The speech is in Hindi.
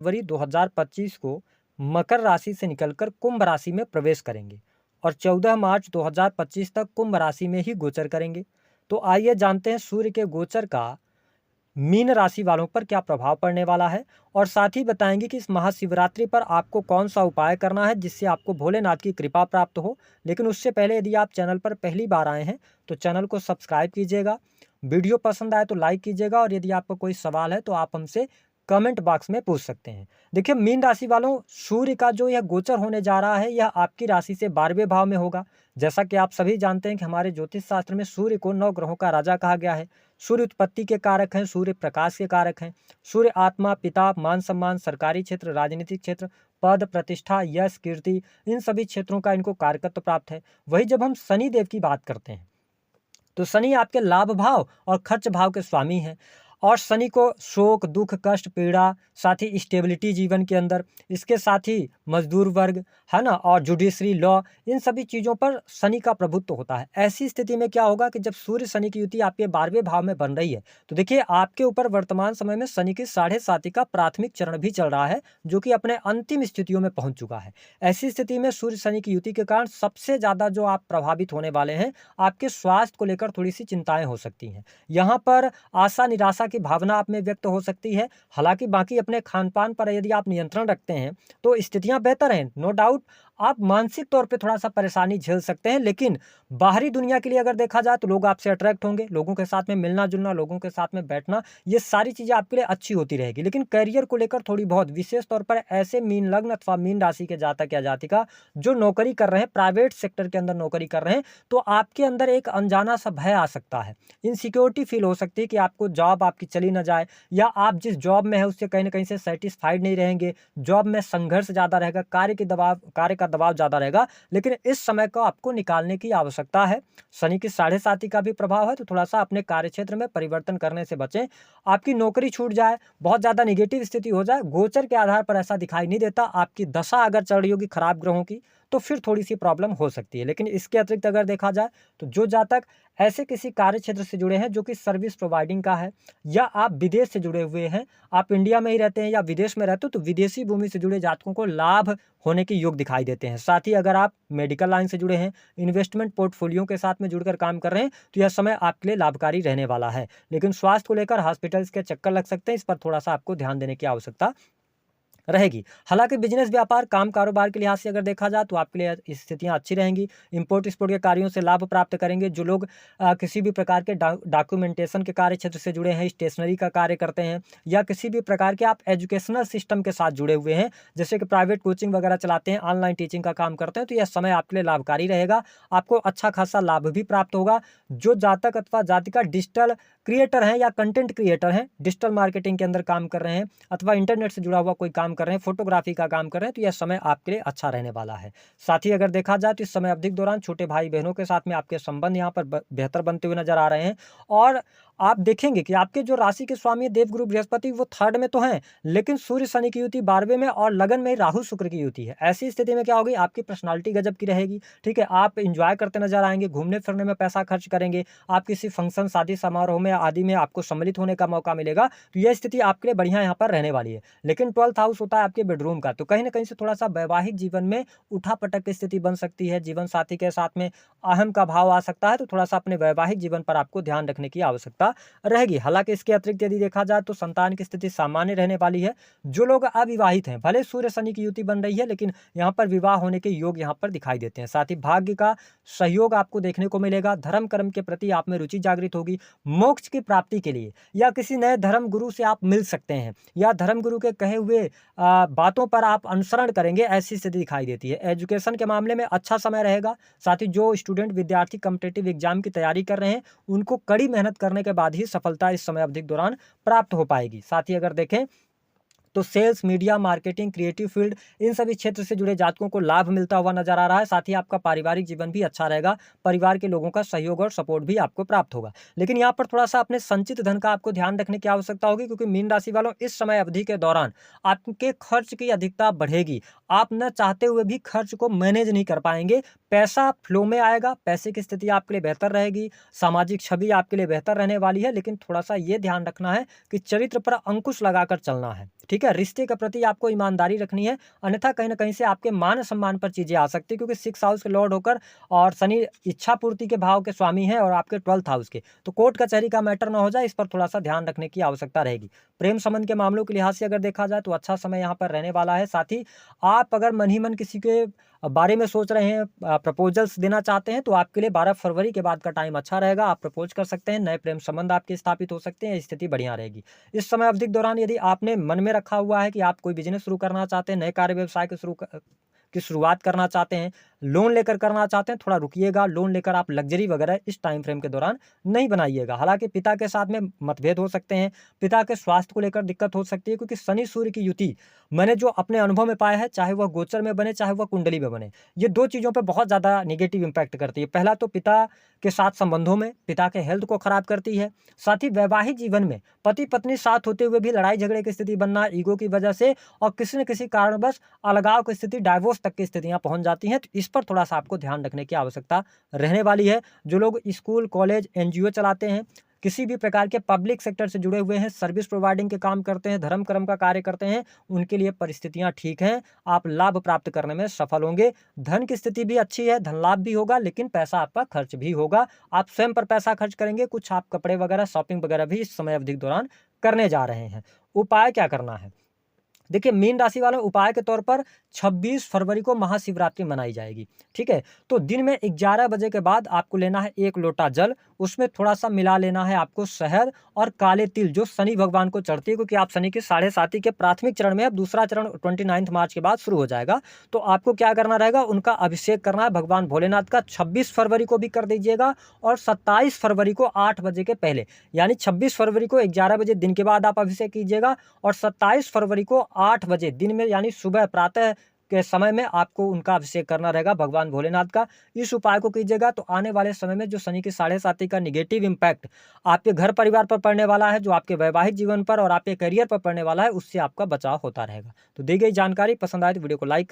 जनवरी 2025 को मकर राशि से निकलकर कुंभ राशि में प्रवेश करेंगे और 14 मार्च 2025 तक कुंभ राशि में ही गोचर करेंगे। तो आइए जानते हैं सूर्य के गोचर का मीन राशि वालों पर क्या प्रभाव पड़ने वाला है, और साथ ही बताएंगे कि इस महाशिवरात्रि पर आपको कौन सा उपाय करना है जिससे आपको भोलेनाथ की कृपा प्राप्त हो। लेकिन उससे पहले यदि आप चैनल पर पहली बार आए हैं तो चैनल को सब्सक्राइब कीजिएगा, वीडियो पसंद आए तो लाइक कीजिएगा, और यदि आपको कोई सवाल है तो आप हमसे कमेंट बॉक्स में पूछ सकते हैं। देखिए, मीन राशि वालों, सूर्य का जो यह गोचर होने जा रहा है यह आपकी राशि से 12वें भाव में होगा। जैसा कि आप सभी जानते हैं कि हमारे ज्योतिष शास्त्र में सूर्य को 9 ग्रहों का राजा कहा गया है। सूर्य उत्पत्ति के कारक हैं, सूर्य प्रकाश के कारक हैं, सूर्य आत्मा, पिता, मान सम्मान, सरकारी क्षेत्र, राजनीतिक क्षेत्र, पद, प्रतिष्ठा, यश, कीर्ति, इन सभी क्षेत्रों का इनको कारकत्व प्राप्त है। वही जब हम शनि देव की बात करते हैं तो शनि आपके लाभ भाव और खर्च भाव के स्वामी हैं, और शनि को शोक, दुख, कष्ट, पीड़ा, साथ ही स्टेबिलिटी जीवन के अंदर, इसके साथ ही मजदूर वर्ग, है ना, और जुडिशरी लॉ, इन सभी चीज़ों पर शनि का प्रभुत्व होता है। ऐसी स्थिति में क्या होगा कि जब सूर्य शनि की युति आपके 12वें भाव में बन रही है तो देखिए आपके ऊपर वर्तमान समय में शनि की 7.5 का प्राथमिक चरण भी चल रहा है, जो कि अपने अंतिम स्थितियों में पहुंच चुका है। ऐसी स्थिति में सूर्य शनि की युति के कारण सबसे ज़्यादा जो आप प्रभावित होने वाले हैं, आपके स्वास्थ्य को लेकर थोड़ी सी चिंताएं हो सकती हैं। यहाँ पर आशा निराशा की भावना आप में व्यक्त हो सकती है। हालांकि बाकी अपने खान पान पर यदि आप नियंत्रण रखते हैं तो स्थितियां बेहतर हैं, नो डाउट। आप मानसिक तौर पे थोड़ा सा परेशानी झेल सकते हैं, लेकिन बाहरी दुनिया के लिए अगर देखा जाए तो लोग आपसे अट्रैक्ट होंगे, लोगों के साथ में मिलना जुलना, लोगों के साथ में बैठना, ये सारी चीज़ें आपके लिए अच्छी होती रहेगी। लेकिन करियर को लेकर थोड़ी बहुत, विशेष तौर पर ऐसे मीन लग्न अथवा मीन राशि के जातक या जातिका जो नौकरी कर रहे हैं, प्राइवेट सेक्टर के अंदर नौकरी कर रहे हैं, तो आपके अंदर एक अनजाना सा भय आ सकता है। इनसिक्योरिटी फील हो सकती है कि आपको जॉब आपकी चली ना जाए, या आप जिस जॉब में है उससे कहीं ना कहीं से सेटिस्फाइड नहीं रहेंगे, जॉब में संघर्ष ज़्यादा रहेगा, कार्य का दबाव ज़्यादा रहेगा। लेकिन इस समय को आपको निकालने की आवश्यकता है। शनि की 7.5 का भी प्रभाव है, तो थोड़ा सा अपने कार्य क्षेत्र में परिवर्तन करने से बचें। आपकी नौकरी छूट जाए, बहुत ज़्यादा निगेटिव स्थिति हो जाए, गोचर के आधार पर ऐसा दिखाई नहीं देता। आपकी दशा अगर चल रही होगी खराब ग्रहों की तो फिर थोड़ी सी प्रॉब्लम हो सकती है। लेकिन इसके अतिरिक्त अगर देखा जाए तो जो जातक ऐसे किसी कार्य क्षेत्र से जुड़े हैं जो कि सर्विस प्रोवाइडिंग का है, या आप विदेश से जुड़े हुए हैं, आप इंडिया में ही रहते हैं या विदेश में रहते हो, तो विदेशी भूमि से जुड़े जातकों को लाभ होने के योग दिखाई देते हैं। साथ ही अगर आप मेडिकल लाइन से जुड़े हैं, इन्वेस्टमेंट पोर्टफोलियो के साथ में जुड़कर काम कर रहे हैं, तो यह समय आपके लिए लाभकारी रहने वाला है। लेकिन स्वास्थ्य को लेकर हॉस्पिटल्स के चक्कर लग सकते हैं, इस पर थोड़ा सा आपको ध्यान देने की आवश्यकता रहेगी। हालांकि बिजनेस, व्यापार, काम कारोबार के लिहाज से अगर देखा जाए तो आपके लिए स्थितियां अच्छी रहेंगी। इंपोर्ट एक्सपोर्ट के कार्यों से लाभ प्राप्त करेंगे। जो लोग किसी भी प्रकार के डॉक्यूमेंटेशन के कार्य क्षेत्र से जुड़े हैं, स्टेशनरी का कार्य करते हैं, या किसी भी प्रकार के आप एजुकेशनल सिस्टम के साथ जुड़े हुए हैं, जैसे कि प्राइवेट कोचिंग वगैरह चलाते हैं, ऑनलाइन टीचिंग का काम करते हैं, तो यह समय आपके लिए लाभकारी रहेगा। आपको अच्छा खासा लाभ भी प्राप्त होगा। जो जातक अथवा जातिका डिजिटल क्रिएटर हैं या कंटेंट क्रिएटर हैं, डिजिटल मार्केटिंग के अंदर काम कर रहे हैं, अथवा इंटरनेट से जुड़ा हुआ कोई काम कर रहे हैं, फोटोग्राफी का काम कर रहे हैं, तो यह समय आपके लिए अच्छा रहने वाला है। साथ ही अगर देखा जाए तो इस समय अवधि के दौरान छोटे भाई बहनों के साथ में आपके संबंध यहाँ पर बेहतर बनते हुए नजर आ रहे हैं। और आप देखेंगे कि आपके जो राशि के स्वामी देवगुरु बृहस्पति वो 3rd में तो हैं, लेकिन सूर्य शनि की युति 12वें में और लगन में राहु शुक्र की युति है। ऐसी स्थिति में क्या होगी, आपकी पर्सनालिटी गजब की रहेगी। ठीक है, आप इंजॉय करते नजर आएंगे, घूमने फिरने में पैसा खर्च करेंगे, आप किसी फंक्शन, शादी समारोह में आदि में आपको सम्मिलित होने का मौका मिलेगा। तो यह स्थिति आपके लिए बढ़िया यहाँ पर रहने वाली है। लेकिन 12th हाउस होता है आपके बेडरूम का, तो कहीं ना कहीं से थोड़ा सा वैवाहिक जीवन में उठापटक की स्थिति बन सकती है। जीवन साथी के साथ में अहम का भाव आ सकता है, तो थोड़ा सा अपने वैवाहिक जीवन पर आपको ध्यान रखने की आवश्यकता रहेगी। हालांकि इसके अतिरिक्त यदि देखा जाए तो संतान की स्थिति सामान्य रहने वाली है। जो लोग अविवाहित हैं, भले सूर्य शनि की युति बन रही है, लेकिन यहाँ पर विवाह होने के योग यहाँ पर दिखाई देते हैं। साथ ही भाग्य का सहयोग आपको देखने को मिलेगा। धर्म कर्म के प्रति आप में रुचि जागृत होगी। मोक्ष की प्राप्ति के लिए या किसी नए धर्म गुरु से आप मिल सकते हैं, या धर्म गुरु के कहे हुए बातों पर आप अनुसरण करेंगे, ऐसी स्थिति दिखाई देती है। एजुकेशन के मामले में अच्छा समय रहेगा। साथ ही जो स्टूडेंट, विद्यार्थी कॉम्पिटिटिव एग्जाम की तैयारी कर रहे हैं, उनको कड़ी मेहनत करने के बाद ही सफलता इस समय अवधि के दौरान प्राप्त हो पाएगी। साथ ही अगर देखें तो sales, media, marketing, creative field, इन सभी क्षेत्र से जुड़े जातकों को लाभ मिलता हुआ नजर आ रहा है। साथ ही आपका पारिवारिक जीवन भी अच्छा रहेगा। परिवार के लोगों का सहयोग और सपोर्ट भी आपको प्राप्त होगा। लेकिन यहाँ पर थोड़ा सा अपने संचित धन का आपको ध्यान रखने की आवश्यकता होगी, क्योंकि मीन राशि वालों इस समय अवधि के दौरान आपके खर्च की अधिकता बढ़ेगी। आप न चाहते हुए भी खर्च को मैनेज नहीं कर पाएंगे। पैसा फ्लो में आएगा, पैसे की स्थिति आपके लिए बेहतर रहेगी, सामाजिक छवि आपके लिए बेहतर रहने वाली है। लेकिन थोड़ा सा ये ध्यान रखना है कि चरित्र पर अंकुश लगाकर चलना है, ठीक है। रिश्ते के प्रति आपको ईमानदारी रखनी है, अन्यथा कहीं ना कहीं से आपके मान सम्मान पर चीजें आ सकती है, क्योंकि 6 हाउस के लॉर्ड होकर और शनि इच्छा पूर्ति के भाव के स्वामी हैं और आपके 12th हाउस के, तो कोर्ट कचहरी का मैटर ना हो जाए, इस पर थोड़ा सा ध्यान रखने की आवश्यकता रहेगी। प्रेम संबंध के मामलों के लिहाज से अगर देखा जाए तो अच्छा समय यहाँ पर रहने वाला है। साथ ही आप अगर मन ही मन किसी के बारे में सोच रहे हैं, प्रपोजल्स देना चाहते हैं, तो आपके लिए 12 फरवरी के बाद का टाइम अच्छा रहेगा। आप प्रपोज कर सकते हैं, नए प्रेम संबंध आपके स्थापित हो सकते हैं, स्थिति बढ़िया रहेगी। इस समय अवधि के दौरान यदि आपने मन में रखा हुआ है कि आप कोई बिजनेस शुरू करना चाहते हैं, नए कार्य व्यवसाय की शुरुआत करना चाहते हैं, लोन लेकर करना चाहते हैं, थोड़ा रुकिएगा। लोन लेकर आप लग्जरी वगैरह इस टाइम फ्रेम के दौरान नहीं बनाइएगा। हालांकि पिता के साथ में मतभेद हो सकते हैं, पिता के स्वास्थ्य को लेकर दिक्कत हो सकती है, क्योंकि शनि सूर्य की युति मैंने जो अपने अनुभव में पाया है, चाहे वह गोचर में बने चाहे वह कुंडली में बने, ये दो चीज़ों पर बहुत ज़्यादा निगेटिव इंपैक्ट करती है। पहला तो पिता के साथ संबंधों में, पिता के हेल्थ को खराब करती है। साथ ही वैवाहिक जीवन में पति पत्नी साथ होते हुए भी लड़ाई झगड़े की स्थिति बनना ईगो की वजह से, और किसी न किसी कारणवश अलगाव की स्थिति, डाइवोर्स तक की स्थितियां पहुंच जाती हैं। तो इस पर थोड़ा सा आपको ध्यान रखने की आवश्यकता रहने वाली है। जो लोग स्कूल कॉलेज एनजीओ चलाते हैं, किसी भी प्रकार के पब्लिक सेक्टर से जुड़े हुए हैं, सर्विस प्रोवाइडिंग के काम करते हैं, धर्म कर्म का कार्य करते हैं, उनके लिए परिस्थितियां ठीक हैं। आप लाभ प्राप्त करने में सफल होंगे। धन की स्थिति भी अच्छी है, धन लाभ भी होगा, लेकिन पैसा आपका खर्च भी होगा। आप स्वयं पर पैसा खर्च करेंगे, कुछ आप कपड़े वगैरह शॉपिंग वगैरह भी इस समय अवधि के दौरान करने जा रहे हैं। उपाय क्या करना है? देखिए, मीन राशि वालों, उपाय के तौर पर 26 फरवरी को महाशिवरात्रि मनाई जाएगी, ठीक है। तो दिन में 11 बजे के बाद आपको लेना है 1 लोटा जल, उसमें थोड़ा सा मिला लेना है आपको शहद और काले तिल, जो शनि भगवान को चढ़ती है, क्योंकि आप शनि के 7.5 के प्राथमिक चरण में, अब दूसरा चरण 29 मार्च के बाद शुरू हो जाएगा। तो आपको क्या करना रहेगा, उनका अभिषेक करना है भगवान भोलेनाथ का। 26 फरवरी को भी कर दीजिएगा और 27 फरवरी को 8 बजे के पहले, यानी 26 फरवरी को 11 बजे दिन के बाद आप अभिषेक कीजिएगा, और 27 फरवरी को 8 बजे दिन में, यानी सुबह प्रातः के समय में आपको उनका अभिषेक करना रहेगा भगवान भोलेनाथ का। इस उपाय को कीजिएगा तो आने वाले समय में जो शनि की 7.5 का निगेटिव इम्पैक्ट आपके घर परिवार पर पड़ने वाला है, जो आपके वैवाहिक जीवन पर और आपके करियर पर पड़ने वाला है, उससे आपका बचाव होता रहेगा। तो दी गई जानकारी पसंद आए तो वीडियो को लाइक